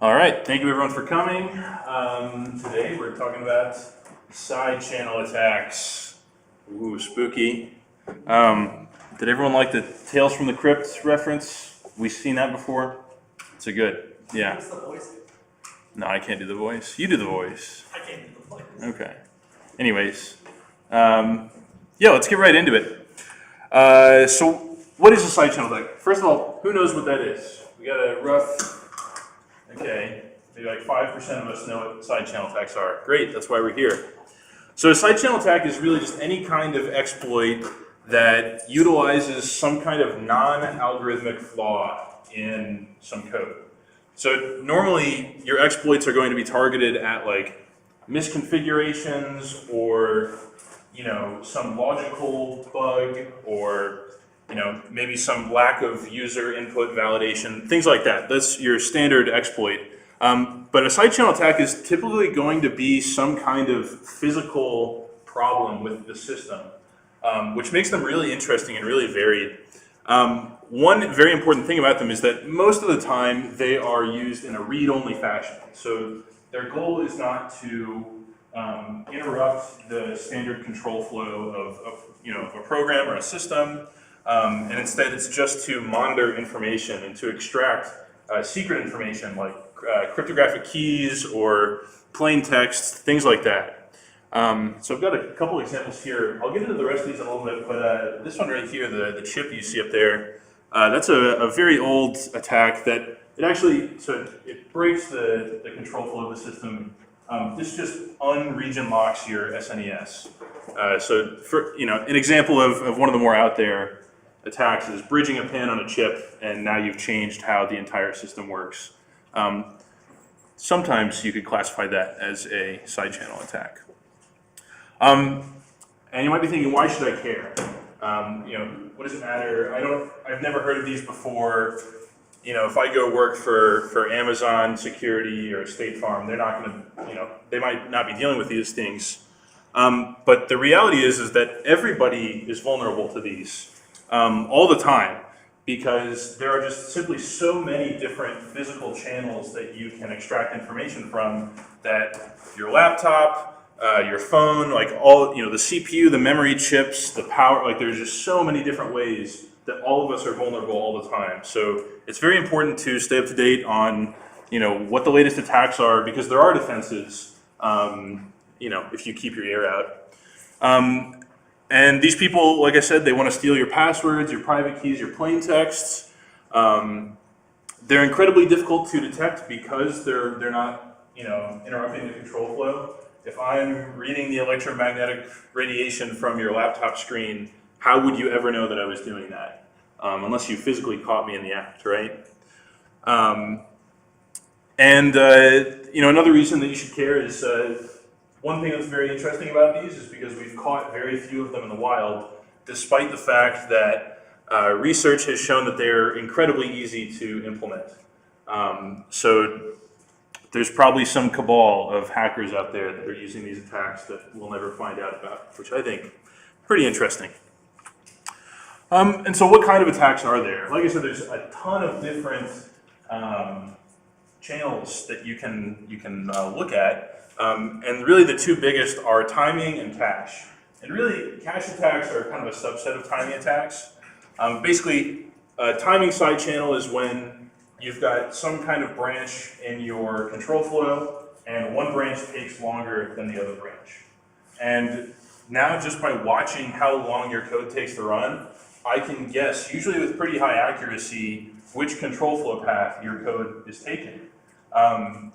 All right, thank you everyone for coming. Today we're talking about side channel attacks. Ooh, spooky. Did everyone like the Tales from the Crypt reference? We've seen that before. It's a good, yeah. What's the voice? No, I can't do the voice. You do the voice. I can't do the voice. Okay. Anyways, yeah, let's get right into it. So what is a side channel attack? First of all, who knows what that is? We got a rough, okay, maybe like 5% of us know what side channel attacks are. Great, that's why we're here. So a side channel attack is really just any kind of exploit that utilizes some kind of non-algorithmic flaw in some code. So normally your exploits are going to be targeted at like misconfigurations or some logical bug or maybe some lack of user input validation, things like that. That's your standard exploit. But a side channel attack is typically going to be some kind of physical problem with the system, which makes them really interesting and really varied. One very important thing about them is that most of the time they are used in a read-only fashion. So their goal is not to interrupt the standard control flow of a program or a system, and instead it's just to monitor information and to extract secret information like cryptographic keys or plain text, things like that. So I've got a couple examples here. I'll get into the rest of these in a little bit, but this one right here, the chip you see up there, that's a very old attack that it breaks the control flow of the system. This just unregion locks your SNES. So for an example of one of the more out there attacks is bridging a pin on a chip, and now you've changed how the entire system works. Sometimes you could classify that as a side channel attack. And you might be thinking, why should I care? What does it matter? I've never heard of these before. If I go work for Amazon Security or State Farm, they're not going to, they might not be dealing with these things. But the reality is that everybody is vulnerable to these all the time, because there are just simply so many different physical channels that you can extract information from that your laptop, your phone, like all, the CPU, the memory chips, the power, like there's just so many different ways that all of us are vulnerable all the time. So it's very important to stay up to date on, what the latest attacks are, because there are defenses, if you keep your ear out. And these people, like I said, they want to steal your passwords, your private keys, your plain texts. They're incredibly difficult to detect because they're not, interrupting the control flow. If I'm reading the electromagnetic radiation from your laptop screen, how would you ever know that I was doing that? Unless you physically caught me in the act, right? Another reason that you should care is one thing that's very interesting about these is because we've caught very few of them in the wild, despite the fact that research has shown that they're incredibly easy to implement. So there's probably some cabal of hackers out there that are using these attacks that we'll never find out about, which I think pretty interesting. And so what kind of attacks are there? Like I said, there's a ton of different channels that you can look at. And really the two biggest are timing and cache. And really, cache attacks are kind of a subset of timing attacks. Basically, a timing side channel is when you've got some kind of branch in your control flow, and one branch takes longer than the other branch. And now, just by watching how long your code takes to run, I can guess, usually with pretty high accuracy, which control flow path your code is taking.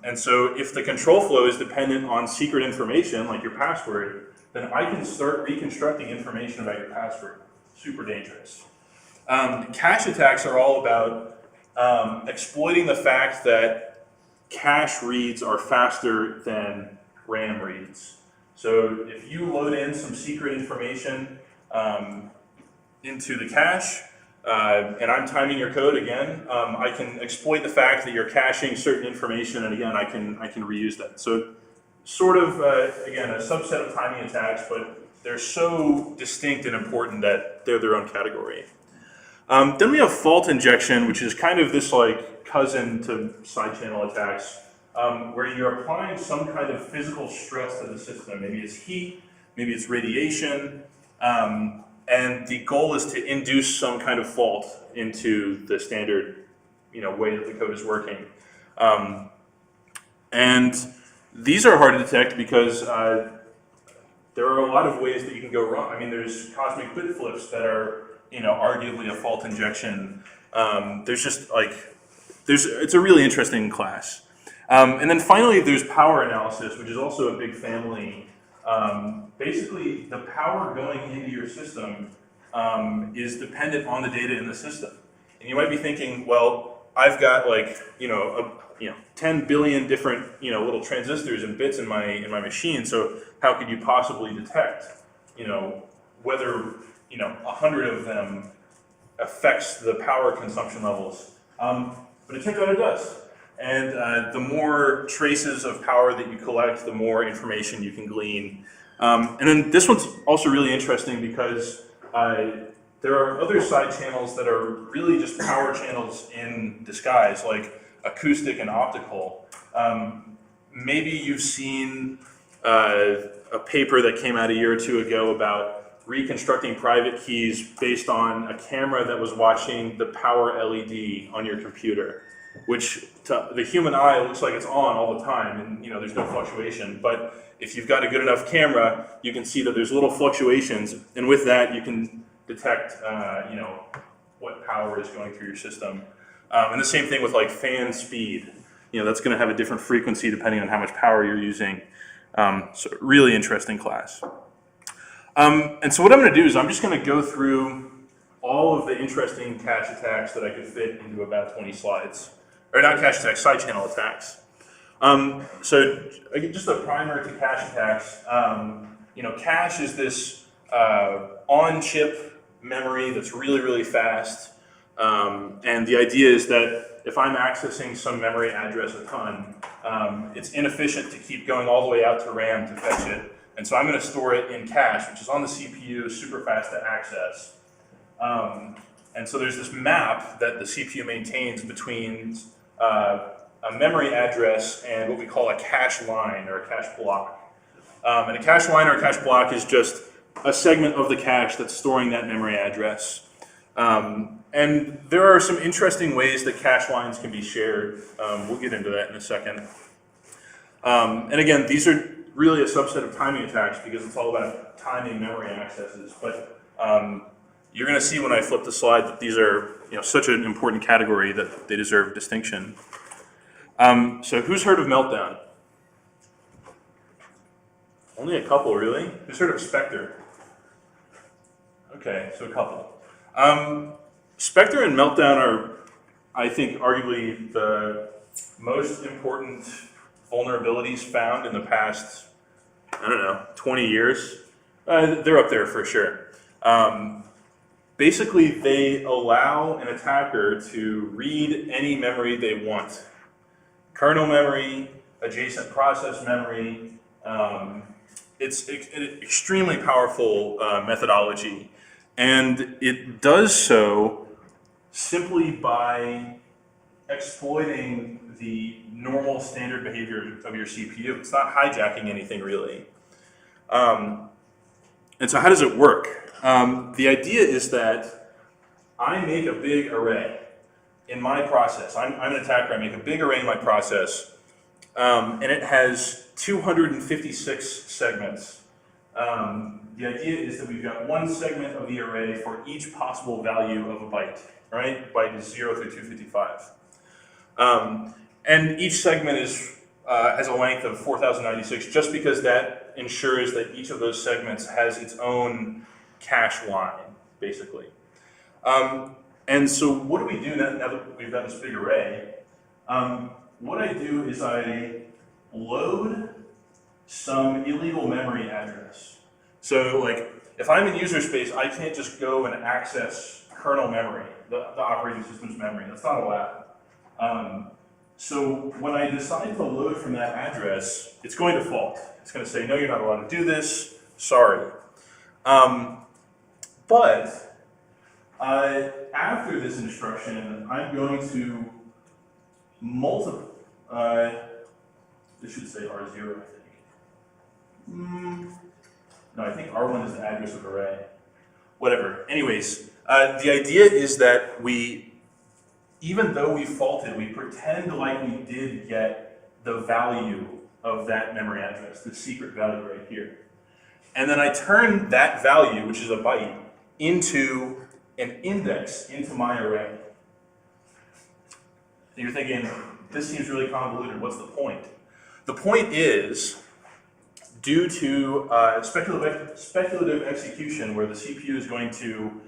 And so if the control flow is dependent on secret information, like your password, then I can start reconstructing information about your password. Super dangerous. Cache attacks are all about exploiting the fact that cache reads are faster than RAM reads. So if you load in some secret information into the cache, and I'm timing your code again, I can exploit the fact that you're caching certain information, and again, I can reuse that. So sort of, again, a subset of timing attacks, but they're so distinct and important that they're their own category. Then we have fault injection, which is kind of this like cousin to side channel attacks, where you're applying some kind of physical stress to the system. Maybe it's heat, maybe it's radiation, and the goal is to induce some kind of fault into the standard, way that the code is working. And these are hard to detect because there are a lot of ways that you can go wrong. I mean, there's cosmic bit flips that are, arguably a fault injection. It's a really interesting class. And then finally, there's power analysis, which is also a big family. Basically, the power going into your system is dependent on the data in the system. And you might be thinking, well, I've got 10 billion different little transistors and bits in my machine. So how could you possibly detect whether 100 of them affects the power consumption levels? But it turns out it does. And the more traces of power that you collect, the more information you can glean. And then this one's also really interesting because there are other side channels that are really just power channels in disguise, like acoustic and optical. Maybe you've seen a paper that came out a year or two ago about reconstructing private keys based on a camera that was watching the power LED on your computer, which to the human eye looks like it's on all the time, and there's no fluctuation. But if you've got a good enough camera, you can see that there's little fluctuations, and with that you can detect what power is going through your system. And the same thing with like fan speed. That's going to have a different frequency depending on how much power you're using. So really interesting class. And so what I'm going to do is I'm just going to go through all of the interesting cache attacks that I could fit into about 20 slides. Or not cache attacks, side channel attacks. So just a primer to cache attacks. Cache is this on-chip memory that's really, really fast. And the idea is that if I'm accessing some memory address a ton, it's inefficient to keep going all the way out to RAM to fetch it. And so I'm going to store it in cache, which is on the CPU, super fast to access. And so there's this map that the CPU maintains between a memory address and what we call a cache line or a cache block. And a cache line or a cache block is just a segment of the cache that's storing that memory address. And there are some interesting ways that cache lines can be shared. We'll get into that in a second. And again, these are really a subset of timing attacks because it's all about timing memory accesses. But you're going to see when I flip the slide that these are such an important category that they deserve distinction. So who's heard of Meltdown? Only a couple, really? Who's heard of Spectre? Okay, so a couple. Spectre and Meltdown are, I think, arguably the most important vulnerabilities found in the past, 20 years. They're up there for sure. Basically, they allow an attacker to read any memory they want. Kernel memory, adjacent process memory. It's an extremely powerful methodology. And it does so simply by exploiting the normal standard behavior of your CPU. It's not hijacking anything really. And so how does it work? The idea is that I make a big array in my process. I'm an attacker. I make a big array in my process, and it has 256 segments. The idea is that we've got one segment of the array for each possible value of a byte, right? Byte is 0 through 255. And each segment has a length of 4096 just because that ensures that each of those segments has its own cache line, basically. And so what do we do now that we've got this big array? What I do is I load some illegal memory address. So if I'm in user space, I can't just go and access kernel memory, the operating system's memory. That's not allowed. So when I decide to load from that address, it's going to fault. It's going to say, no, you're not allowed to do this. Sorry. But after this instruction, I'm going to multiple, this should say R0, I think. No, I think R1 is the address of array. Whatever. Anyways, the idea is that even though we faulted, we pretend like we did get the value of that memory address, the secret value right here. And then I turn that value, which is a byte, into an index into my array. And you're thinking, this seems really convoluted. What's the point? The point is, due to speculative execution, where the CPU is going to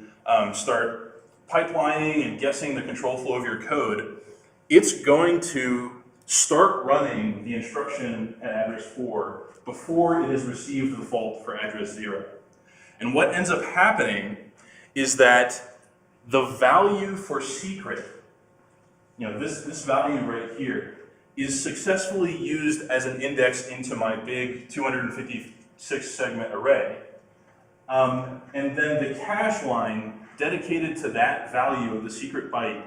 start pipelining and guessing the control flow of your code, it's going to start running the instruction at address 4 before it has received the fault for address 0. And what ends up happening is that the value for secret, this value right here, is successfully used as an index into my big 256 segment array. And then the cache line dedicated to that value of the secret byte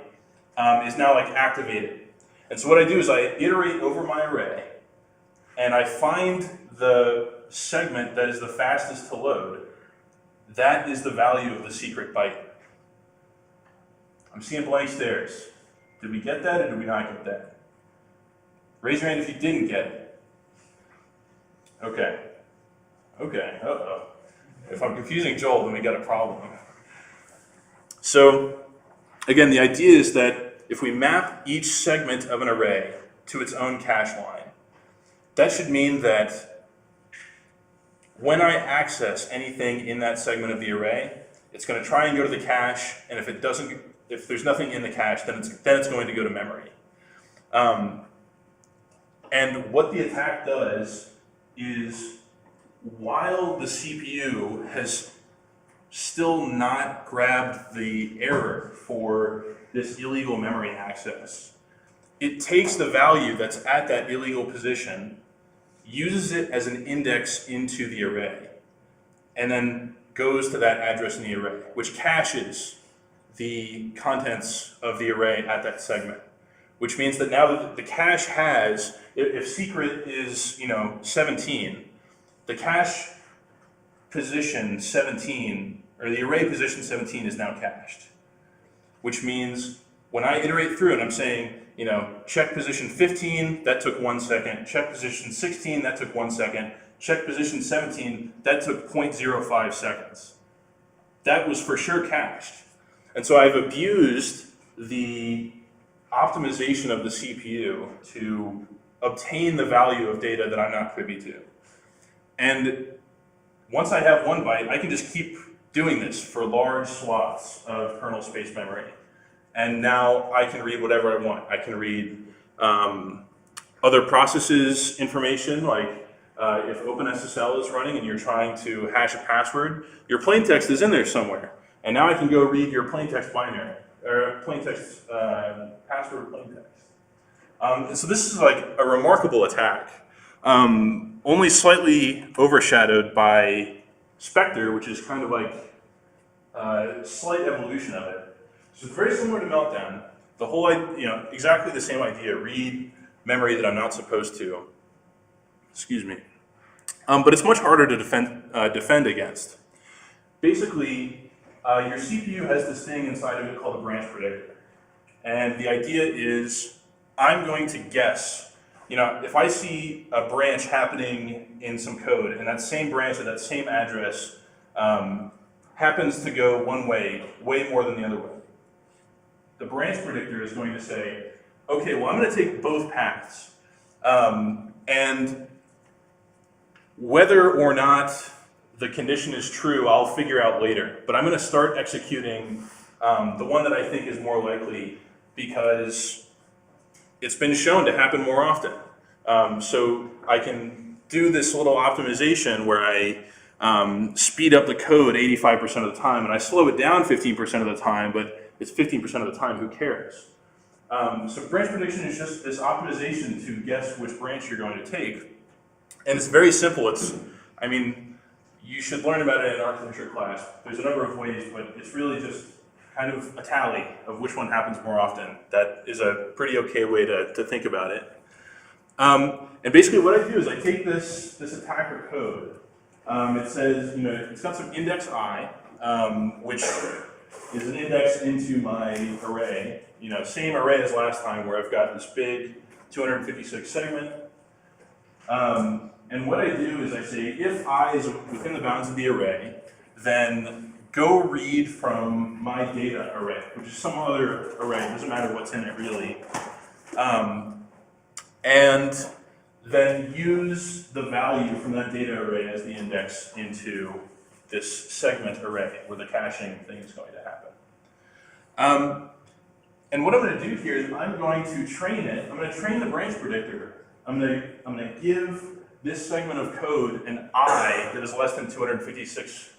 is now activated. And so what I do is I iterate over my array, and I find the segment that is the fastest to load. That is the value of the secret byte. I'm seeing blank stares. Did we get that or did we not get that? Raise your hand if you didn't get it. Okay. Uh-oh. If I'm confusing Joel, then we got a problem. So, again, the idea is that if we map each segment of an array to its own cache line, that should mean that when I access anything in that segment of the array, it's going to try and go to the cache, and if there's nothing in the cache, then it's going to go to memory. And what the attack does is, while the CPU has still not grabbed the error for this illegal memory access, it takes the value that's at that illegal position, uses it as an index into the array, and then goes to that address in the array, which caches the contents of the array at that segment. Which means that now the cache has, if secret is 17, the cache position 17, or the array position 17 is now cached. Which means when I iterate through and I'm saying, check position 15, that took 1 second. Check position 16, that took 1 second. Check position 17, that took 0.05 seconds. That was for sure cached. And so I've abused the optimization of the CPU to obtain the value of data that I'm not privy to. And once I have 1 byte, I can just keep doing this for large swaths of kernel space memory. And now I can read whatever I want. I can read other processes information, like if OpenSSL is running and you're trying to hash a password, your plaintext is in there somewhere. And now I can go read your plaintext binary, or plaintext password plaintext. So this is a remarkable attack, only slightly overshadowed by Spectre, which is kind of a slight evolution of it. So it's very similar to Meltdown. The whole, exactly the same idea: read memory that I'm not supposed to. Excuse me. But it's much harder to defend against. Basically, your CPU has this thing inside of it called a branch predictor. And the idea is, I'm going to guess, if I see a branch happening in some code, and that same branch at that same address happens to go one way more than the other way, the branch predictor is going to say, okay, well, I'm going to take both paths. And whether or not the condition is true, I'll figure out later. But I'm going to start executing the one that I think is more likely, because it's been shown to happen more often. So I can do this little optimization where I speed up the code 85% of the time, and I slow it down 15% of the time, but it's 15% of the time, who cares? So branch prediction is just this optimization to guess which branch you're going to take. And it's very simple. You should learn about it in an architecture class. There's a number of ways, but it's really just kind of a tally of which one happens more often. That is a pretty okay way to think about it. And basically what I do is I take this attacker code. It says, it's got some index I, which is an index into my array. Same array as last time where I've got this big 256 segment. And what I do is I say, if I is within the bounds of the array, then go read from my data array, which is some other array, it doesn't matter what's in it really. And then use the value from that data array as the index into this segment array where the caching thing is going to happen. And what I'm going to do here is I'm going to train it. I'm going to train the branch predictor. I'm going to give this segment of code an I that is less than 256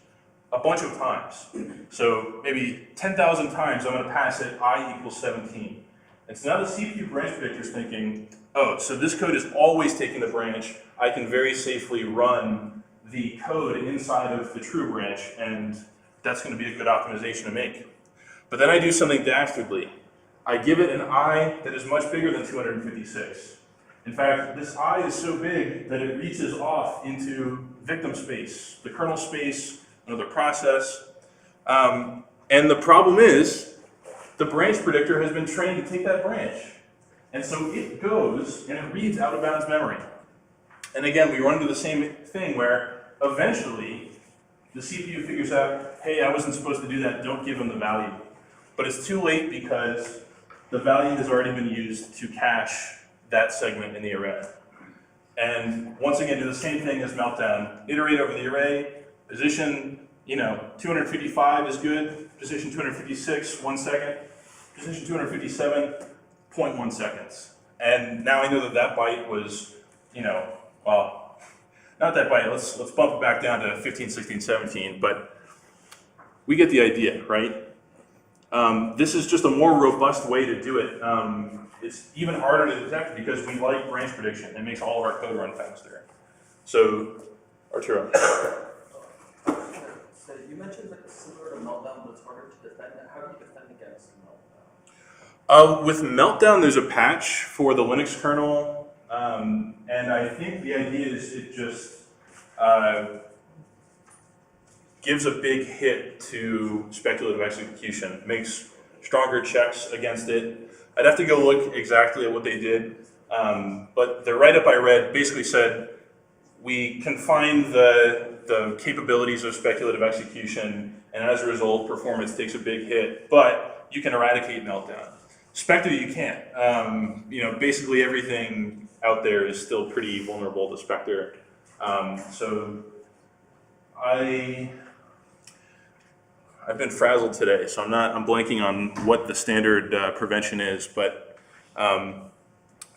a bunch of times. So maybe 10,000 times I'm going to pass it I equals 17. And so now the CPU branch predictor is thinking, oh, so this code is always taking the branch. I can very safely run the code inside of the true branch, and that's going to be a good optimization to make. But then I do something dastardly. I give it an I that is much bigger than 256. In fact, this I is so big that it reaches off into victim space, the kernel space, another process. And the problem is, the branch predictor has been trained to take that branch. And so it goes and it reads out of bounds memory. And again, we run into the same thing where eventually the CPU figures out, hey, I wasn't supposed to do that, don't give them the value. But it's too late because the value has already been used to cache that segment in the array. And once again, do the same thing as Meltdown. Iterate over the array, position 255 is good, position 256, 1 second, position 257, 0.1 seconds. And now I know that byte was, well, not that byte, let's bump it back down to 15, 16, 17, but we get the idea, right? This is just a more robust way to do it. It's even harder to detect because we like branch prediction. It makes all of our code run faster. So, Arturo. So you mentioned like similar to Meltdown, but it's harder to defend. How do you defend against Meltdown? With Meltdown, there's a patch for the Linux kernel, and I think the idea is it just gives a big hit to speculative execution, makes stronger checks against it. I'd have to go look exactly at what they did, but the write-up I read basically said, we confine the capabilities of speculative execution, and as a result, performance takes a big hit, but you can eradicate Meltdown. Spectre, you can't. Basically everything out there is still pretty vulnerable to Spectre. So I've been frazzled today, so I'm blanking on what the standard prevention is, but I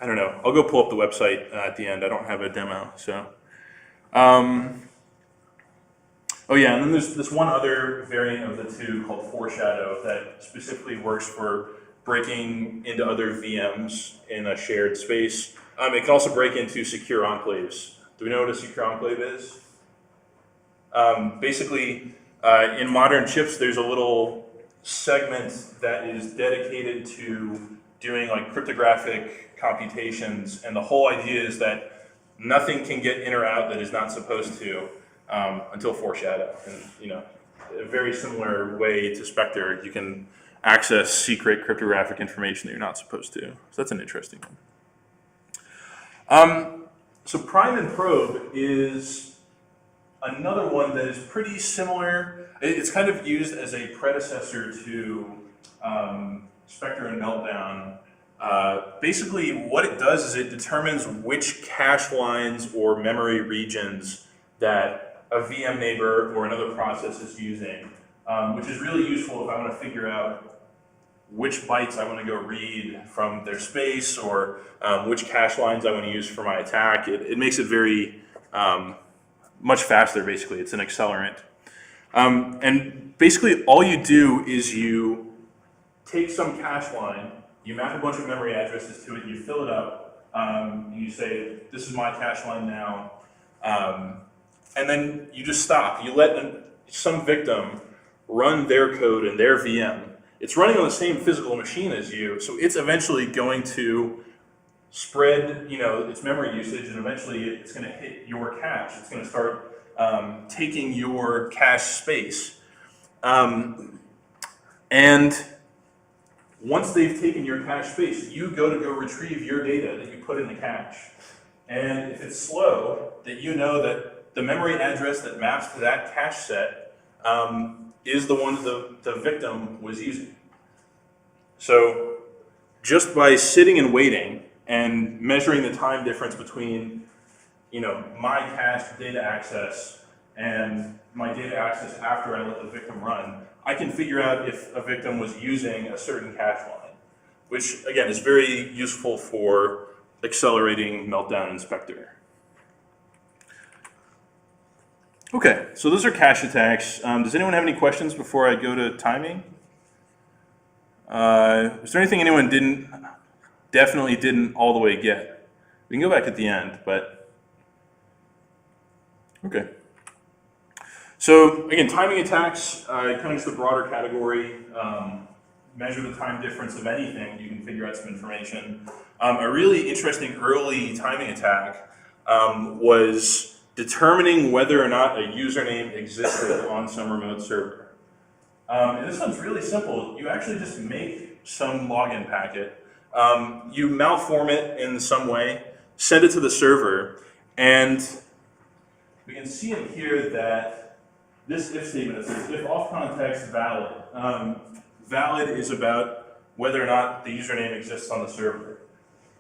don't know. I'll go pull up the website at the end. I don't have a demo, so. Oh yeah, and then there's this one other variant of the two called Foreshadow that specifically works for breaking into other VMs in a shared space. It can also break into secure enclaves. Do we know what a secure enclave is? Basically, in modern chips, there's a little segment that is dedicated to doing like cryptographic computations, and the whole idea is that nothing can get in or out that is not supposed to until Foreshadow. And a very similar way to Spectre, you can access secret cryptographic information that you're not supposed to. So that's an interesting one. So Prime and Probe is another one that is pretty similar. It's kind of used as a predecessor to Spectre and Meltdown. Basically, what it does is it determines which cache lines or memory regions that a VM neighbor or another process is using, which is really useful if I want to figure out which bytes I want to go read from their space or which cache lines I want to use for my attack. It makes it very much faster, basically. It's an accelerant. And basically, all you do is you take some cache line, you map a bunch of memory addresses to it, you fill it up, and you say, this is my cache line now. And then you just stop. You let some victim run their code in their VM, it's running on the same physical machine as you, so it's eventually going to spread, its memory usage, and eventually it's going to hit your cache. It's going to start taking your cache space. And once they've taken your cache space, you go retrieve your data that you put in the cache. And if it's slow, that you know that the memory address that maps to that cache set is the one that the victim was using. So just by sitting and waiting and measuring the time difference between, my cache data access and my data access after I let the victim run, I can figure out if a victim was using a certain cache line, which again is very useful for accelerating Meltdown Inspector. Okay, so those are cache attacks. Does anyone have any questions before I go to timing? Is there anything anyone definitely didn't all the way get? We can go back at the end, but okay. So again, timing attacks, kind of just a broader category. Measure the time difference of anything, you can figure out some information. A really interesting early timing attack was determining whether or not a username existed on some remote server. And this one's really simple. You actually just make some login packet. You malform it in some way, send it to the server, and we can see in here that this if statement says if off context valid. Valid is about whether or not the username exists on the server.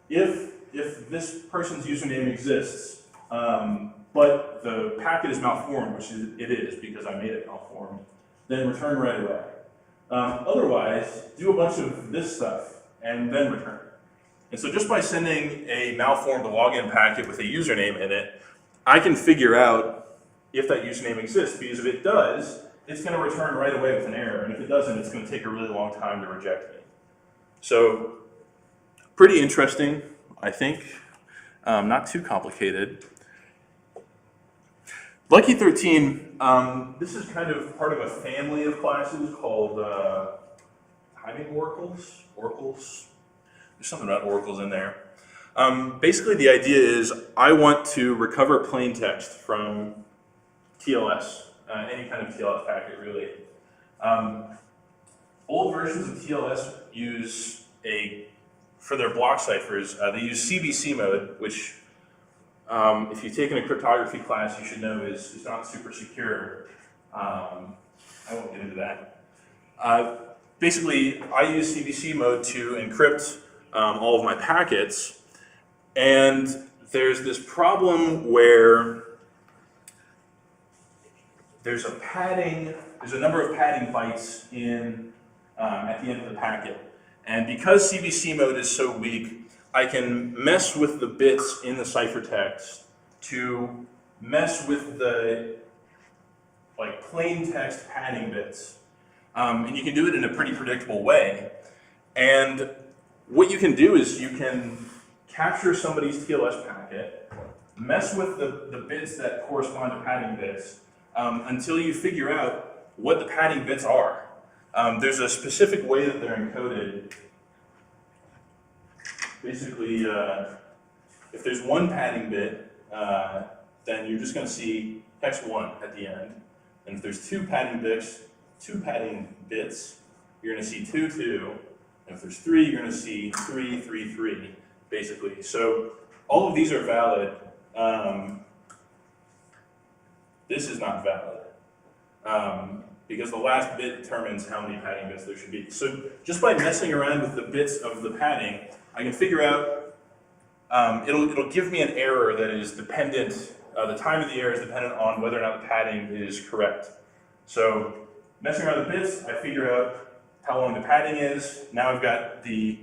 If this person's username exists, but the packet is malformed, which it is because I made it malformed, then return right away. Otherwise, do a bunch of this stuff and then return. And so just by sending a malformed login packet with a username in it, I can figure out if that username exists, because if it does, it's going to return right away with an error, and if it doesn't, it's going to take a really long time to reject me. So, pretty interesting, I think. Not too complicated. Lucky 13, this is kind of part of a family of classes called timing oracles. There's something about oracles in there. Basically, the idea is I want to recover plain text from TLS. Any kind of TLS packet, really. Old versions of TLS use for their block ciphers, they use CBC mode, which if you've taken a cryptography class, you should know is not super secure. I won't get into that. Basically, I use CBC mode to encrypt all of my packets, and there's this problem where there's a number of padding bytes at the end of the packet. And because CBC mode is so weak, I can mess with the bits in the ciphertext to mess with the plain text padding bits. And you can do it in a pretty predictable way. And what you can do is you can capture somebody's TLS packet, mess with the bits that correspond to padding bits, until you figure out what the padding bits are. There's a specific way that they're encoded. Basically, if there's one padding bit, then you're just going to see hex 1 at the end. And if there's two padding bits, you're going to see 2, 2. And if there's 3, you're going to see 3, 3, 3, basically. So all of these are valid. This is not valid. Because the last bit determines how many padding bits there should be. So just by messing around with the bits of the padding, I can figure out, it'll give me an error that is dependent, the time of the error is dependent on whether or not the padding is correct. So messing around with bits, I figure out how long the padding is. Now I've got the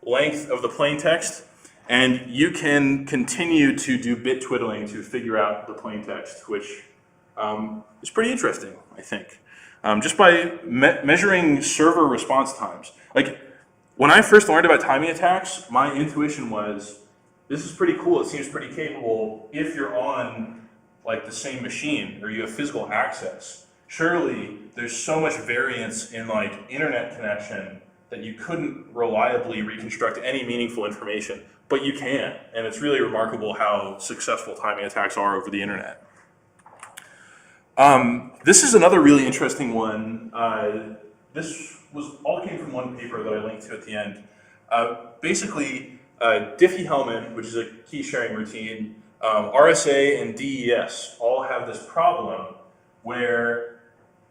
length of the plain text, and you can continue to do bit twiddling to figure out the plain text, which is pretty interesting, I think. Just by measuring server response times. When I first learned about timing attacks, my intuition was, this is pretty cool, it seems pretty capable if you're on the same machine or you have physical access. surely there's so much variance in like internet connection that you couldn't reliably reconstruct any meaningful information, but you can, and it's really remarkable how successful timing attacks are over the internet. This is another really interesting one. This all came from one paper that I linked to at the end. Basically, Diffie-Hellman, which is a key sharing routine, RSA and DES all have this problem where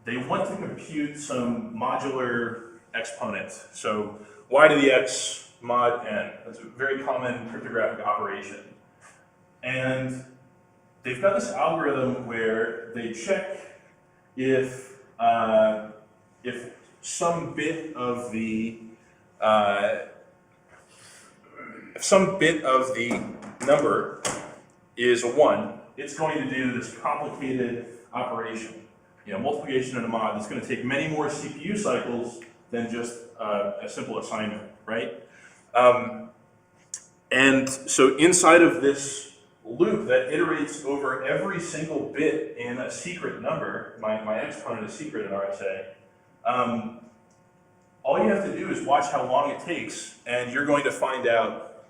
they want to compute some modular exponent. So y to the x mod n. That's a very common cryptographic operation. And they've got this algorithm where they check if some bit of the number is a 1, it's going to do this complicated operation. Multiplication in a mod that's going to take many more CPU cycles than just a simple assignment, right? And so inside of this loop that iterates over every single bit in a secret number, my exponent is secret in RSA, all you have to do is watch how long it takes, and you're going to find out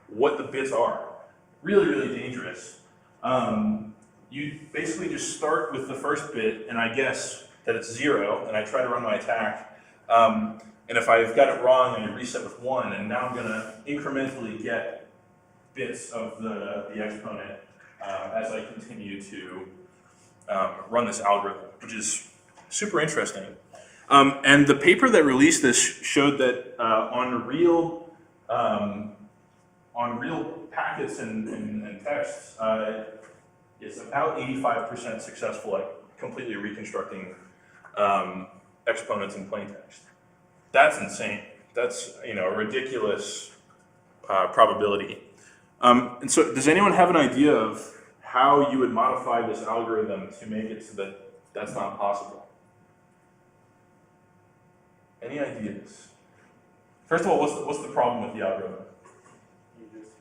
what the bits are. Really, really dangerous. You basically just start with the first bit, and I guess that it's 0, and I try to run my attack. And if I've got it wrong, then I reset with 1, and now I'm going to incrementally get bits of the exponent as I continue to run this algorithm, which is super interesting. And the paper that released this showed that on real packets and texts, it's about 85% successful at completely reconstructing exponents in plain text. That's insane. That's a ridiculous probability. And so, does anyone have an idea of how you would modify this algorithm to make it so that that's not possible? Any ideas? First of all, what's the problem with the algorithm? You just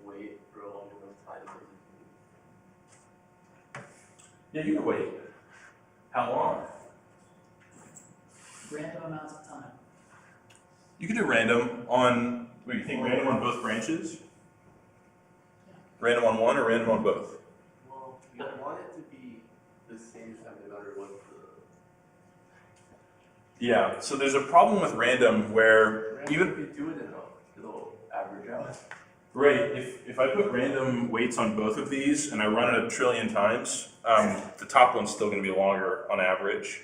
wait for a long enough time. Yeah, you can wait. How long? Random amounts of time. You can do random on, what do you think, random on both branches? Random on one or random on both? Well, you want it to be the same time no matter what Yeah, so there's a problem with random where if even, you do it enough, it'll average out. right, if I put random weights on both of these and I run it 1 trillion times, the top one's still going to be longer on average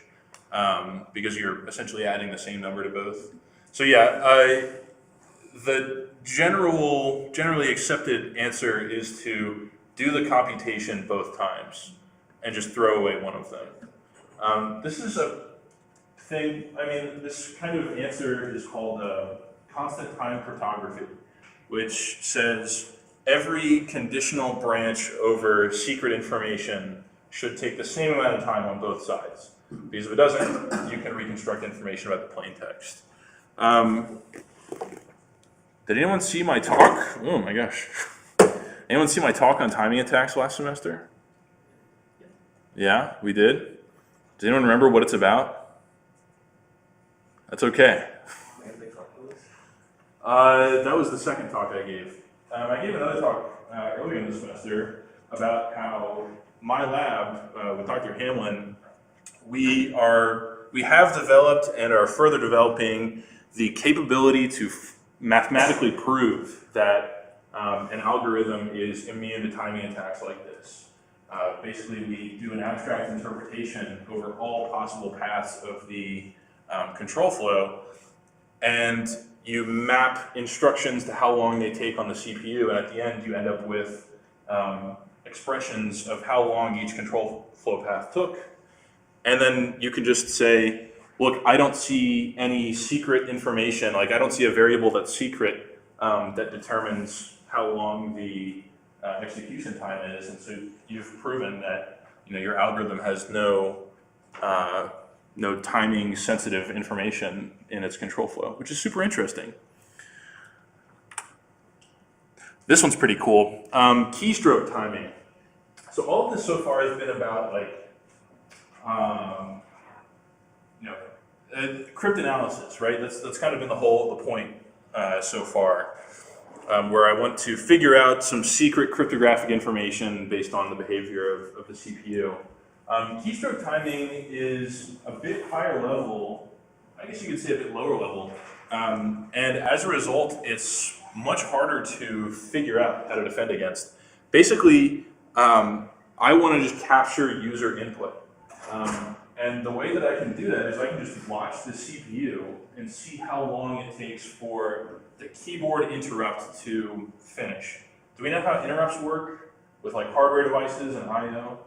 because you're essentially adding the same number to both. So yeah, the generally accepted answer is to do the computation both times and just throw away one of them. This is a thing, this kind of answer is called constant time cryptography, which says every conditional branch over secret information should take the same amount of time on both sides. Because if it doesn't, you can reconstruct information about the plain text. Did anyone see my talk? Oh my gosh. Anyone see my talk on timing attacks last semester? Yeah, we did? Does anyone remember what it's about? That's okay. That was the second talk I gave. I gave another talk earlier in the semester about how my lab with Dr. Hamlin, we have developed and are further developing the capability to mathematically prove that an algorithm is immune to timing attacks like this. Basically, we do an abstract interpretation over all possible paths of the control flow, and you map instructions to how long they take on the CPU, and at the end you end up with expressions of how long each control flow path took. And then you can just say, look, I don't see any secret information, like I don't see a variable that's secret that determines how long the execution time is, and so you've proven that your algorithm has no timing sensitive information in its control flow, which is super interesting. This one's pretty cool. Keystroke timing. So all of this so far has been about Crypt analysis, right? That's kind of been the point so far, where I want to figure out some secret cryptographic information based on the behavior of the CPU. Keystroke timing is a bit higher level, I guess you could say a bit lower level, and as a result, it's much harder to figure out how to defend against. Basically, I want to just capture user input. And the way that I can do that is I can just watch the CPU and see how long it takes for the keyboard interrupt to finish. Do we know how interrupts work with like hardware devices and I/O?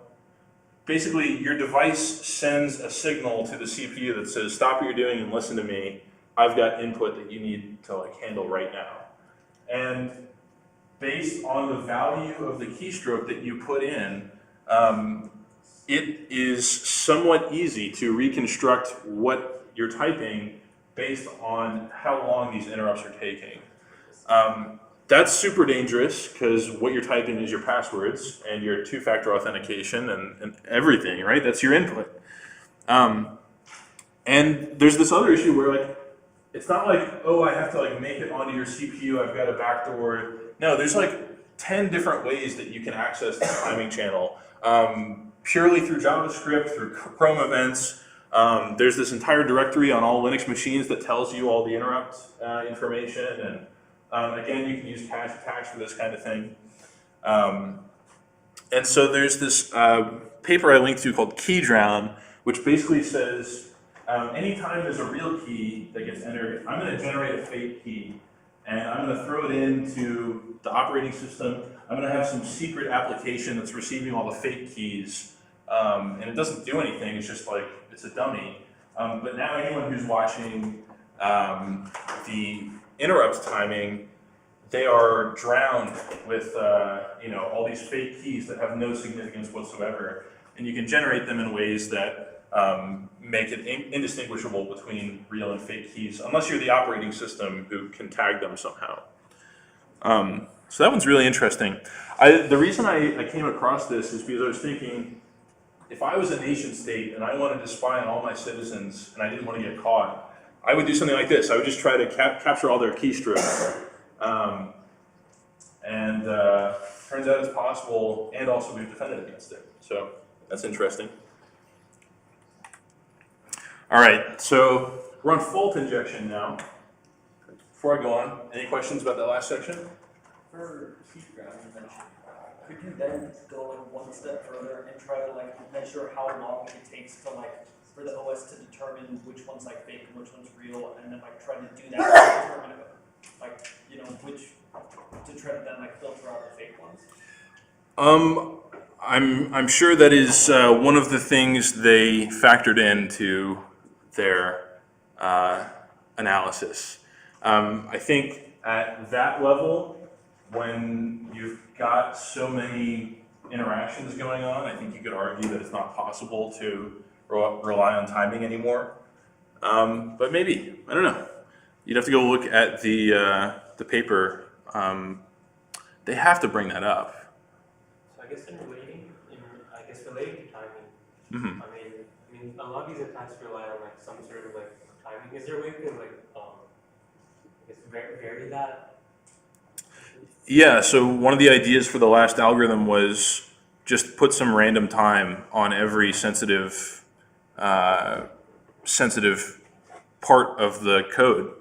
Basically, your device sends a signal to the CPU that says, stop what you're doing and listen to me. I've got input that you need to like handle right now. And based on the value of the keystroke that you put in, it is somewhat easy to reconstruct what you're typing based on how long these interrupts are taking. That's super dangerous because what you're typing is your passwords and your two-factor authentication and everything, right? That's your input. And there's this other issue where like, it's not like, oh, I have to like make it onto your CPU, I've got a backdoor. No, there's like 10 different ways that you can access the timing channel. Purely through JavaScript, through Chrome events. There's this entire directory on all Linux machines that tells you all the interrupt information. And again, you can use cache attacks for this kind of thing. And so there's this paper I linked to called Key Drown, which basically says anytime there's a real key that gets entered, I'm going to generate a fake key. And I'm going to throw it into the operating system. I'm going to have some secret application that's receiving all the fake keys. And it doesn't do anything, it's just like, it's a dummy. But now anyone who's watching the interrupt timing, they are drowned with all these fake keys that have no significance whatsoever. And you can generate them in ways that make it indistinguishable between real and fake keys, unless you're the operating system who can tag them somehow. So that one's really interesting. The reason I came across this is because I was thinking, if I was a nation state and I wanted to spy on all my citizens and I didn't want to get caught, I would do something like this. I would just try to capture all their keystrokes. Turns out it's possible, and also we've defended against it. So that's interesting. All right, so we're on fault injection now. Before I go on, any questions about that last section? For Keystroke, you mentioned, could you then go like one step further and try to like measure how long it takes to like for the OS to determine which one's like fake and which one's real, and then like try to do that to determine like which to try to then like filter out the fake ones? I'm sure that is one of the things they factored into their analysis. I think at that level, when you've got so many interactions going on, I think you could argue that it's not possible to rely on timing anymore. But maybe, I don't know. You'd have to go look at the paper. They have to bring that up. So I guess relating to timing, Mm-hmm. I mean, a lot of these attacks rely on like some sort of like timing. Is there a way to like vary that? Yeah, so one of the ideas for the last algorithm was just put some random time on every sensitive part of the code.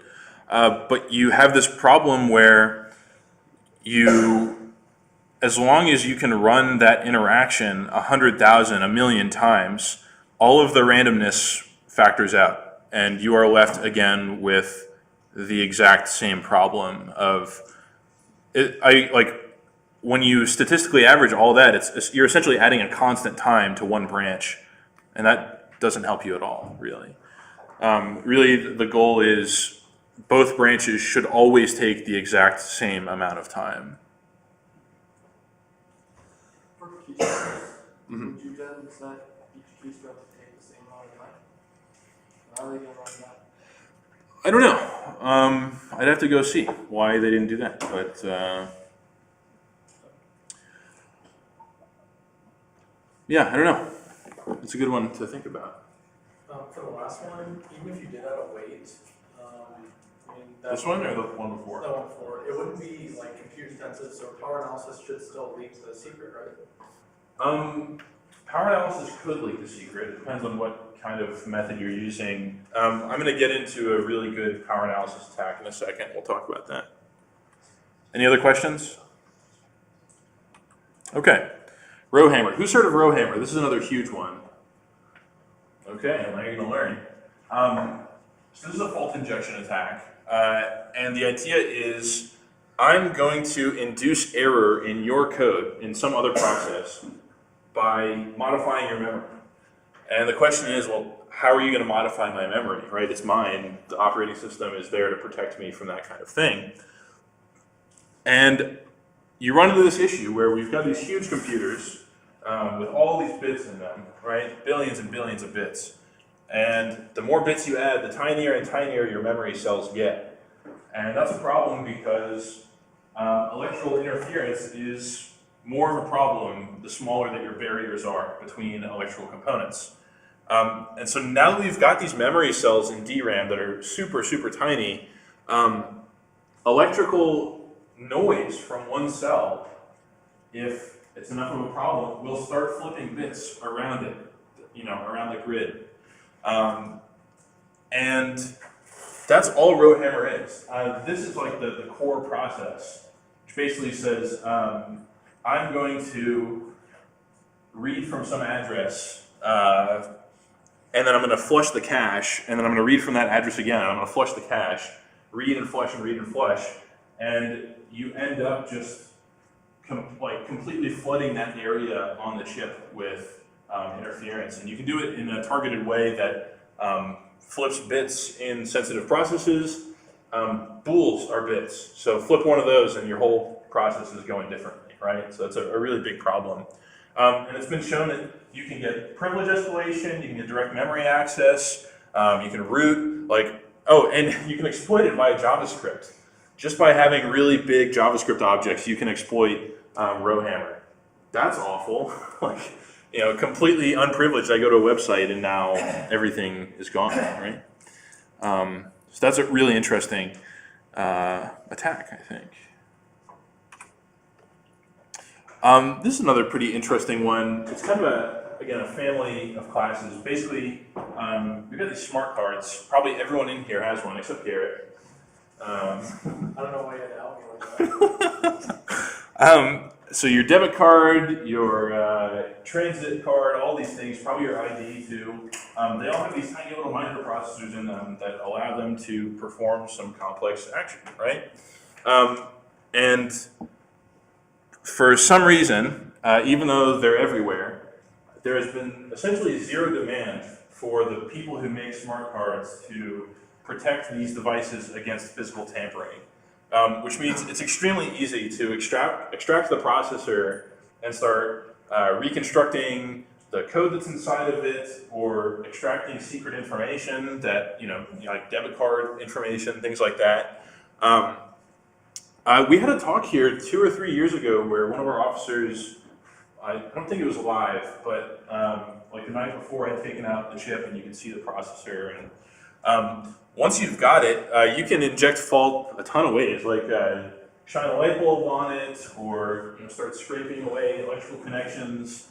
But you have this problem where as long as you can run that interaction 100,000, 1,000,000 times, all of the randomness factors out, and you are left again with the exact same problem of when you statistically average all that, you're essentially adding a constant time to one branch, and that doesn't help you at all, really. Really, the goal is both branches should always take the exact same amount of time. For keystrokes, would you then set each keystroke to take the same amount of time? How are they going to run that? I don't know. I'd have to go see why they didn't do that, but yeah, I don't know. It's a good one to think about. For the last one, even if you did add a weight, I mean, that This one or the one before? that one before, it wouldn't be like compute intensive, so power analysis should still leak the secret, right? Power analysis could leak the secret. It depends on what kind of method you're using. I'm going to get into a really good power analysis attack in a second. We'll talk about that. Any other questions? Okay. Rowhammer. Who's heard of Rowhammer? This is another huge one. Okay, now you're going to learn. So this is a fault injection attack. And the idea is I'm going to induce error in your code in some other process by modifying your memory. And the question is, well, how are you going to modify my memory, right? It's mine. The operating system is there to protect me from that kind of thing. And you run into this issue where we've got these huge computers with all these bits in them, right? Billions and billions of bits. And the more bits you add, the tinier and tinier your memory cells get. And that's a problem because electrical interference is more of a problem the smaller that your barriers are between electrical components. And so now that we've got these memory cells in DRAM that are super, super tiny, electrical noise from one cell, if it's enough of a problem, will start flipping bits around it, around the grid. And that's all Rowhammer is. This is like the core process, which basically says, I'm going to read from some address, and then I'm going to flush the cache, and then I'm going to read from that address again. I'm going to flush the cache, read and flush and read and flush, and you end up just completely flooding that area on the chip with interference. And you can do it in a targeted way that flips bits in sensitive processes. Bools are bits, so flip one of those and your whole process is going differently. Right, so that's a really big problem. And it's been shown that you can get privilege escalation, you can get direct memory access, you can root, and you can exploit it via JavaScript. Just by having really big JavaScript objects, you can exploit Rowhammer. That's awful. Completely unprivileged. I go to a website and now everything is gone, right? So that's a really interesting attack, I think. This is another pretty interesting one. It's kind of a family of classes. Basically, we've got these smart cards. Probably everyone in here has one except Garrett. I don't know why you had to help me like that. So your debit card, your transit card, all these things, probably your ID too. They all have these tiny little microprocessors in them that allow them to perform some complex action, right? And for some reason, even though they're everywhere, there has been essentially zero demand for the people who make smart cards to protect these devices against physical tampering, which means it's extremely easy to extract the processor and start reconstructing the code that's inside of it, or extracting secret information that, like debit card information, things like that. We had a talk here 2 or 3 years ago where one of our officers, I don't think it was live, but the night before had taken out the chip and you can see the processor. And once you've got it, you can inject fault a ton of ways, like shine a light bulb on it, or start scraping away electrical connections.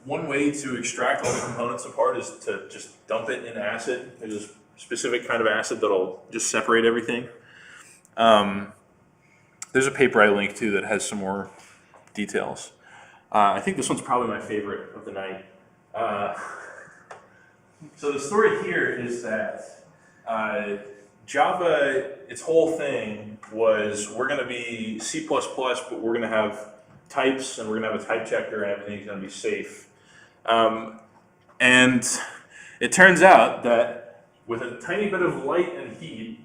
One way to extract all the components apart is to just dump it in acid. There's a specific kind of acid that'll just separate everything. There's a paper I linked to that has some more details. I think this one's probably my favorite of the night. So the story here is that Java, its whole thing was, we're going to be C++, but we're going to have types, and we're going to have a type checker, and everything's going to be safe. And it turns out that with a tiny bit of light and heat,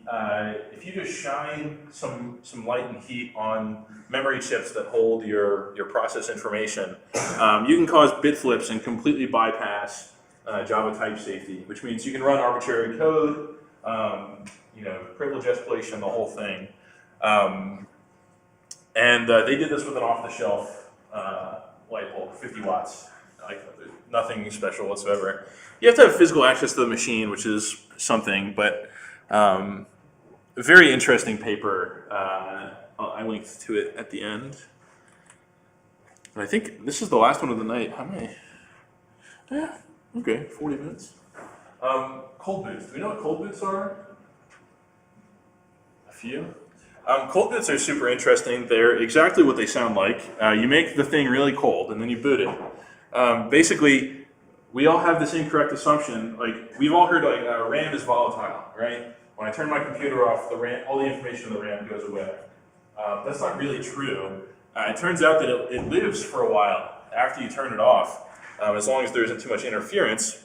if you just shine some light and heat on memory chips that hold your process information, you can cause bit flips and completely bypass Java type safety, which means you can run arbitrary code, privilege escalation, the whole thing. And they did this with an off-the-shelf light bulb, 50 watts, nothing special whatsoever. you have to have physical access to the machine, which is something, but a very interesting paper. I linked to it at the end. And I think this is the last one of the night. How many? Yeah, okay, 40 minutes. Cold boots. Do we know what cold boots are? A few. Cold boots are super interesting. They're exactly what they sound like. You make the thing really cold and then you boot it. Basically, we all have this incorrect assumption. Like, we've all heard like RAM is volatile, right? When I turn my computer off, the RAM, all the information in the RAM goes away. That's not really true. It turns out that it lives for a while after you turn it off, as long as there isn't too much interference.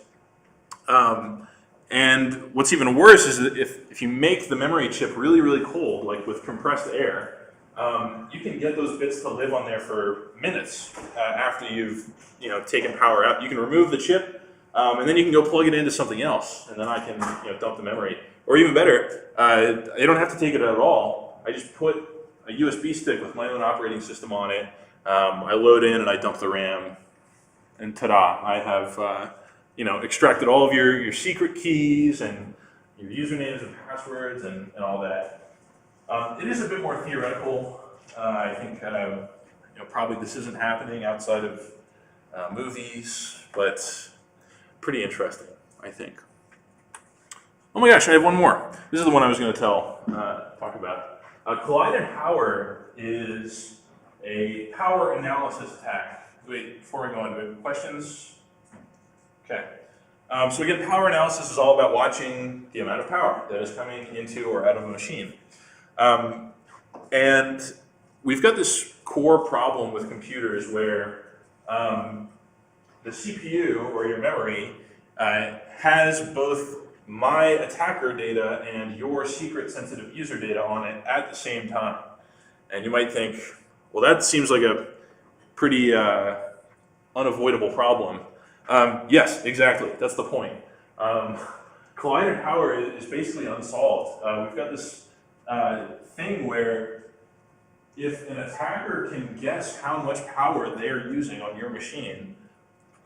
And what's even worse is that if you make the memory chip really, really cold, like with compressed air, you can get those bits to live on there for minutes after you've taken power out. You can remove the chip, and then you can go plug it into something else, and then I can dump the memory. Or even better, I don't have to take it out at all. I just put a USB stick with my own operating system on it. I load in and I dump the RAM, and ta-da! I have extracted all of your secret keys and your usernames and passwords and all that. It is a bit more theoretical. I think probably this isn't happening outside of movies, but pretty interesting, I think. Oh my gosh, I have one more. This is the one I was going to talk about. Collide and Power is a power analysis attack. Wait, before we go into it, questions? Okay. So again, power analysis is all about watching the amount of power that is coming into or out of a machine. And we've got this core problem with computers where the CPU, or your memory, has both my attacker data and your secret sensitive user data on it at the same time. And you might think, well, that seems like a pretty unavoidable problem. Yes, exactly. That's the point. Collide and Power is basically unsolved. We've got this thing where if an attacker can guess how much power they're using on your machine,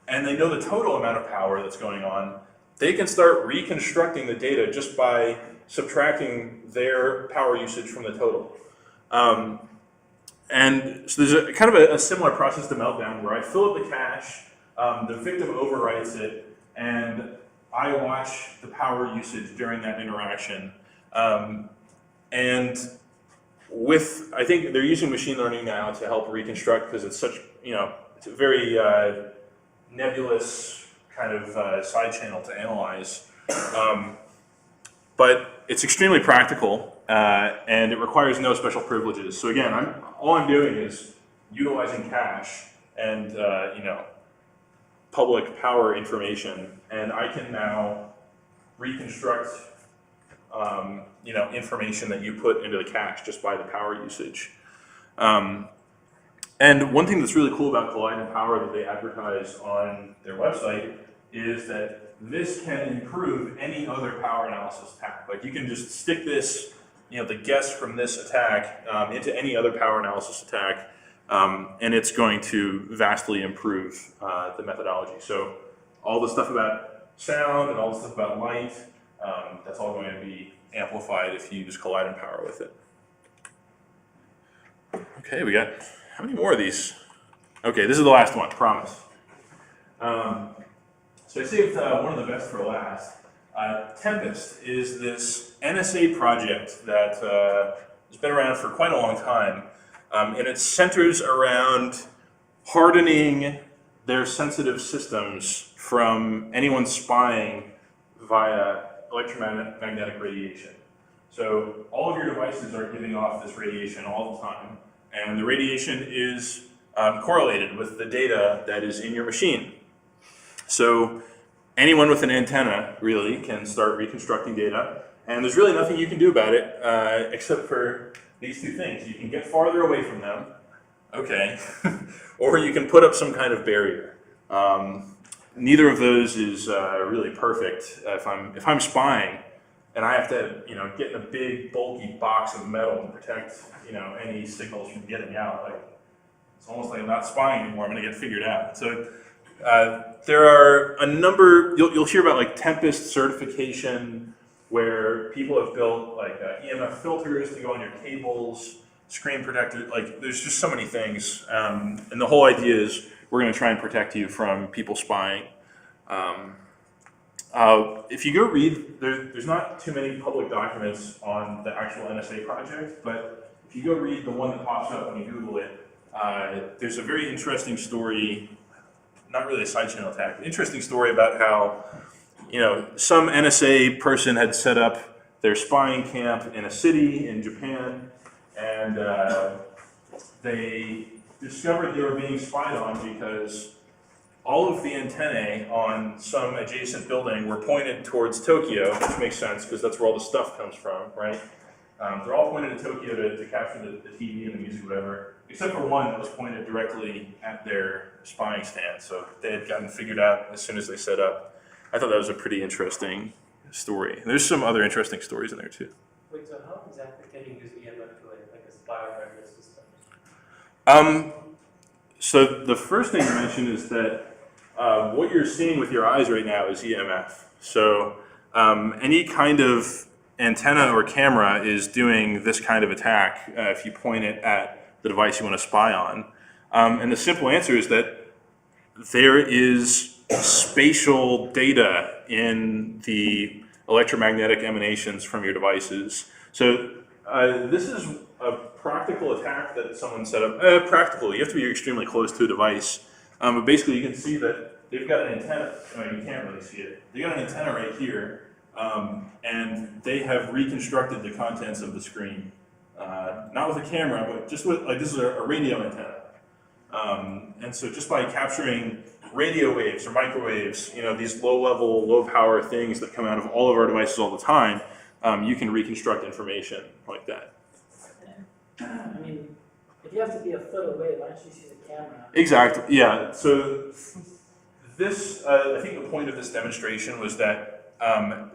and they know the total amount of power that's going on, they can start reconstructing the data just by subtracting their power usage from the total. And so there's kind of a similar process to Meltdown where I fill up the cache, the victim overwrites it, and I watch the power usage during that interaction. And I think they're using machine learning now to help reconstruct, because it's such, it's a very nebulous kind of side channel to analyze. But it's extremely practical, and it requires no special privileges. So again, all I'm doing is utilizing cache and public power information, and I can now reconstruct information that you put into the cache just by the power usage. And one thing that's really cool about Collide and Power that they advertise on their website is that this can improve any other power analysis attack. Like, you can just stick this, the guess from this attack into any other power analysis attack, and it's going to vastly improve the methodology. So all the stuff about sound and all the stuff about light, that's all going to be amplified if you use Collide and Power with it. Okay, we got, how many more of these? Okay, this is the last one, promise. So I saved one of the best for last. Tempest is this NSA project that has been around for quite a long time, and it centers around hardening their sensitive systems from anyone spying via electromagnetic radiation. So all of your devices are giving off this radiation all the time, and the radiation is correlated with the data that is in your machine. So anyone with an antenna really can start reconstructing data, and there's really nothing you can do about it except for these two things. You can get farther away from them, okay, or you can put up some kind of barrier. Neither of those is really perfect. If I'm spying and I have to get in a big bulky box of metal to protect any signals from getting out, like, it's almost like I'm not spying anymore. I'm going to get figured out. So There are a number, you'll hear about like Tempest certification, where people have built like EMF filters to go on your cables, screen protectors, like there's just so many things. And the whole idea is we're going to try and protect you from people spying. If you go read, there's not too many public documents on the actual NSA project, but if you go read the one that pops up when you Google it, there's a very interesting story, not really a side channel attack, but interesting story about how, some NSA person had set up their spying camp in a city in Japan, and they discovered they were being spied on because all of the antennae on some adjacent building were pointed towards Tokyo, which makes sense because that's where all the stuff comes from, right? They're all pointed at Tokyo to capture the TV and the music, whatever, except for one that was pointed directly at their spying stand. So they had gotten figured out as soon as they set up. I thought that was a pretty interesting story. There's some other interesting stories in there too. Wait, so how exactly can you use EMF to like a spy radio system? So the first thing you mentioned is that what you're seeing with your eyes right now is EMF. So any kind of antenna or camera is doing this kind of attack if you point it at the device you want to spy on. And the simple answer is that there is spatial data in the electromagnetic emanations from your devices. So this is a practical attack that someone set up. Practical, you have to be extremely close to a device. But basically you can see that they've got an antenna. You can't really see it. They've got an antenna right here. And they have reconstructed the contents of the screen. Not with a camera, but just with, like, this is a radio antenna. And so just by capturing radio waves or microwaves, these low-level, low-power things that come out of all of our devices all the time, you can reconstruct information like that. I mean, if you have to be a foot away, why don't you use a camera? Exactly, yeah. So this, I think the point of this demonstration was that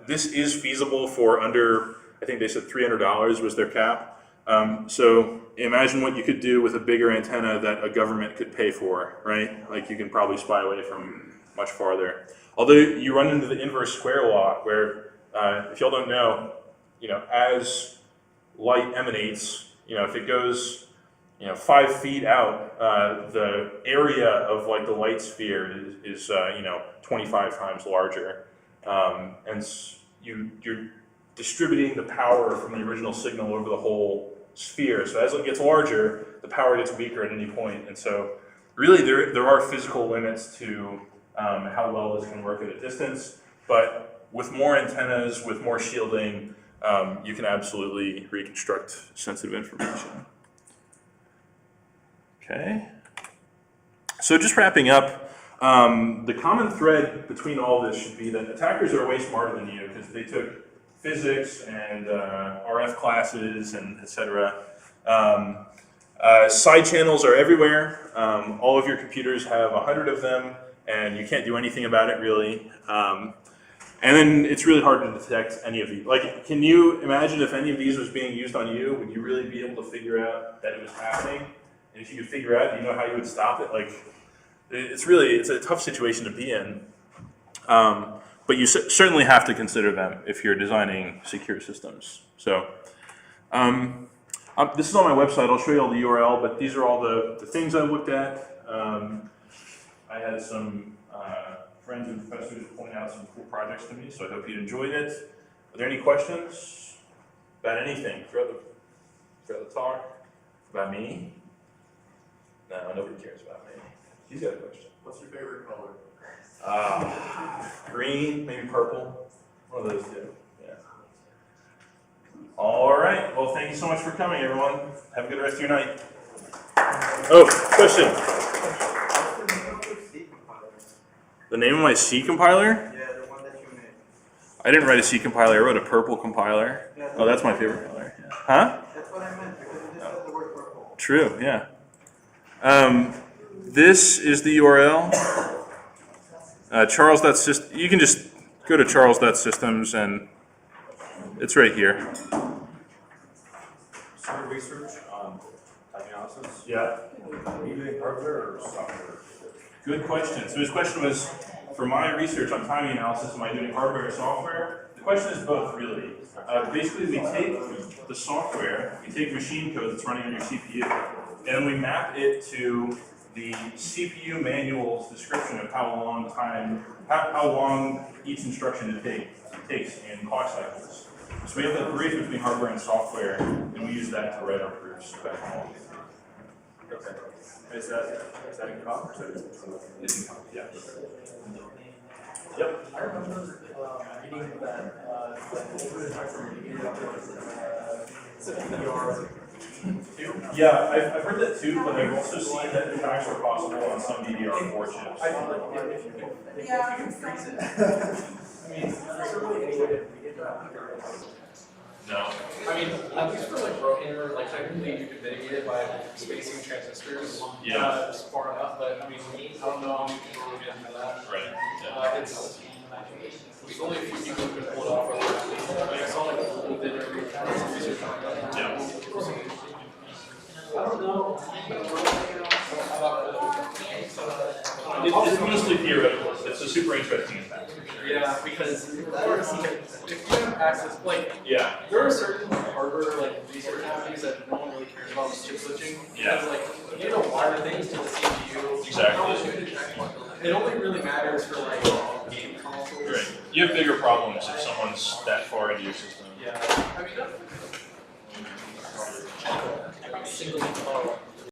this is feasible for under, I think they said $300 was their cap. So imagine what you could do with a bigger antenna that a government could pay for, right? Like you can probably spy away from much farther. Although you run into the inverse square law where, if y'all don't know, as light emanates, if it goes, 5 feet out, the area of like the light sphere is 25 times larger. And you're distributing the power from the original signal over the whole sphere. So as it gets larger, the power gets weaker at any point. And so really there are physical limits to how well this can work at a distance. But with more antennas, with more shielding, you can absolutely reconstruct sensitive information. Okay. So just wrapping up, the common thread between all this should be that attackers are way smarter than you because they took physics and RF classes and etc. Side channels are everywhere. All of your computers have 100 of them and you can't do anything about it really. And then it's really hard to detect any of these. Like, can you imagine if any of these was being used on you, would you really be able to figure out that it was happening? And if you could figure out, do you know how you would stop it? Like, it's a tough situation to be in. But you certainly have to consider them if you're designing secure systems. So this is on my website. I'll show you all the URL, but these are all the things I looked at. I had some friends and professors point out some cool projects to me, so I hope you enjoyed it. Are there any questions about anything throughout the talk? About me? No, nobody cares about me. He's got a question. What's your favorite color? Green, maybe purple. One of those two. Yeah. All right. Well, thank you so much for coming, everyone. Have a good rest of your night. Oh, question. The name of my C compiler? Yeah, the one that you made. I didn't write a C compiler. I wrote a purple compiler. Yeah, Oh, that's my favorite color. Yeah. Huh? That's what I meant because it just said the word purple. True. Yeah. This is the URL. Charles.systems. You can just go to charles.systems and it's right here. Some research on time analysis. Yeah. Are you doing hardware or software? Good question. So his question was, for my research on timing analysis, am I doing hardware or software? The question is both, really. Basically, we take the software, we take machine code that's running on your CPU, and then we map it to the CPU manual's description of how long each instruction takes in clock cycles. So we have that bridge between hardware and software, and we use that to write our proofs back home. Okay. Is that in comp or is that It's in comp, yeah. Yep. I remember reading that Yeah, I've heard that too, but I've also seen that attacks are possible on some DDR4 chips. I feel like if you can freeze it. I mean, is there really any way to mitigate that? No. I mean, at least for like Brohammer, like technically you could mitigate it by spacing transistors just far enough, but I mean, I don't know how many people will get into that. Right. There's only a few people who can pull it off. Like I saw like a little bit of research on that. Yeah. I don't know. It's mostly theoretical. It's a super interesting attack. Yeah, because if you have access, like, Yeah. there are certain like hardware like research companies that no one really cares about with chip switching. Yeah. Because like you know wire things to the CPU. Exactly. It only really matters for like game consoles. Right. You have bigger problems if someone's that far into your system. Yeah. I mean, Single